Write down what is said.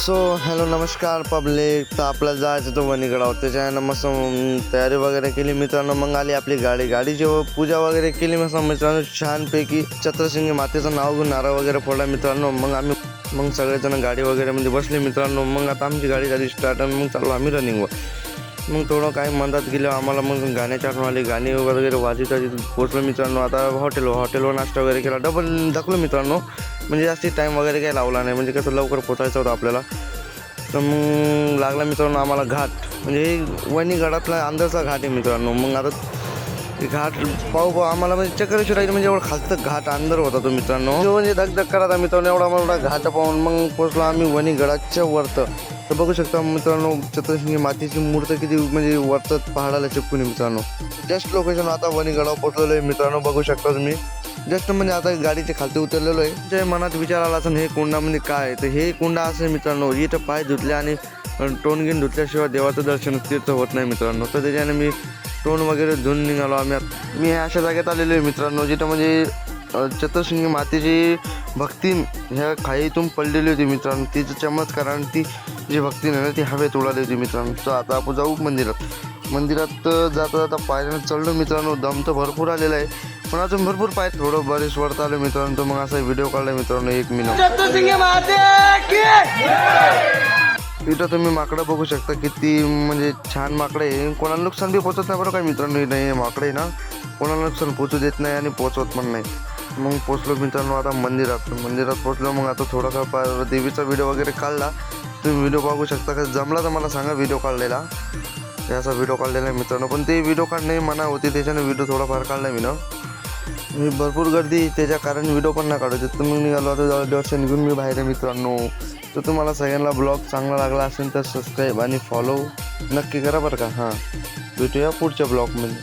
So hello नमस्कार public. तर आपल्याला जायचं तो वणीगडावर, त्याच्यानं मस्त तयारी वगैरे केली मित्रांनो. मग आली आपली गाडी जेव्हा पूजा वगैरे केली मस्त मित्रांनो, छानपैकी चत्रशिंगी मातेचं नाव घेऊन नारळ वगैरे फोडला मित्रांनो. मग सगळेजण गाडी वगैरे मध्ये बसले मित्रांनो. मग आता आमची गाडी झाली स्टार्ट आणि मग चाललो आम्ही रनिंगवर. मग थोडं काही मंदात गेलं आम्हाला, मग गाण्याची आठवण आली. गाणी वगैरे वाजत पोचलो मित्रांनो. आता हॉटेलवर नाश्ता वगैरे केला, डबल दाखवलं मित्रांनो. म्हणजे जास्ती टाईम वगैरे काही लावला नाही, म्हणजे कसं लवकर पोचायचं होतं आपल्याला. तर मग लागला मित्रांनो आम्हाला घाट, म्हणजे वणीगडातला अंदरचा घाट आहे मित्रांनो. मग आता घाट पाहू आम्हाला, म्हणजे चक्कर शिरायचं, म्हणजे एवढा खालचं घाट अंदर होता तो मित्रांनो. म्हणजे धगधग करायचा मित्रांनो, एवढा मोठा घाट पाहून मग पोचलो आम्ही वणीगडाच्या वरतं. तर बघू शकता मित्रांनो, चत्रशिंगी मातेची मूर्ती किती म्हणजे वरतं पहाडाला चिपकून मित्रांनो. जस्ट लोकेशन आता वणीगडावर पोचलेलो आहे मित्रांनो. बघू शकता तुम्ही, जस्ट म्हणजे आता गाडीच्या खालती उतरलेलो आहे. जे मनात विचार आला असं हे कुंडामध्ये काय आहे, तर हे कुंडा असेल मित्रांनो. इथं पाय धुतले आणि तोंड धुतल्याशिवाय देवाचं दर्शन तीर्थ होत नाही मित्रांनो. तर त्याच्याने मी तोंड वगैरे धुवून निघालो आम्ही. मी अशा जागेत आलेलो आहे मित्रांनो, जिथं म्हणजे चत्रशिंगी मातेची भक्ती ह्या खाईतून पडलेली होती मित्रांनो. तिचं चमत्कार आणि ती जी भक्ती नाही ना, ती हवेत उडाली होती मित्रांनो. तर आता आपण जाऊ मंदिरात जाता जाता पायऱ्यानं चढलो मित्रांनो. दम तर भरपूर आलेला आहे, पण अजून भरपूर पाय थोडं बरेच वरत आलो मित्रांनो. तर मग असा व्हिडिओ काढला मित्रांनो 1 मिनिट. इथं तुम्ही माकडं बघू शकता, किती म्हणजे छान माकडं आहे. कोणाला नुकसान बी पोचत नाही बरं काय मित्रांनो. नाही माकडं आहे ना, कोणाला नुकसान पोचू देत नाही आणि पोचवत पण नाही. मग पोचलो मित्रांनो आता मंदिरात पोचलो. मग आता थोडासा देवीचा व्हिडिओ वगैरे काढला. तुम्ही व्हिडिओ बघू शकता. का जमला तर मला सांगा व्हिडिओ काढलेला. याचा व्हिडिओ काढलेला आहे मित्रांनो, पण ते व्हिडिओ काढणे मना होती, त्याच्याने व्हिडिओ थोडाफार काढला मी भरपूर गर्दी त्याच्या कारण व्हिडिओ पण नाही काढायचे. तर मग निघालो आता दर्शन घेऊन मी बाहेर आहे मित्रांनो. तर तुम्हाला सगळ्यांना ब्लॉग चांगला लागला असेल तर सबस्क्राईब आणि फॉलो नक्की करा बरं का. हां, भेटूया पुढच्या ब्लॉगमध्ये.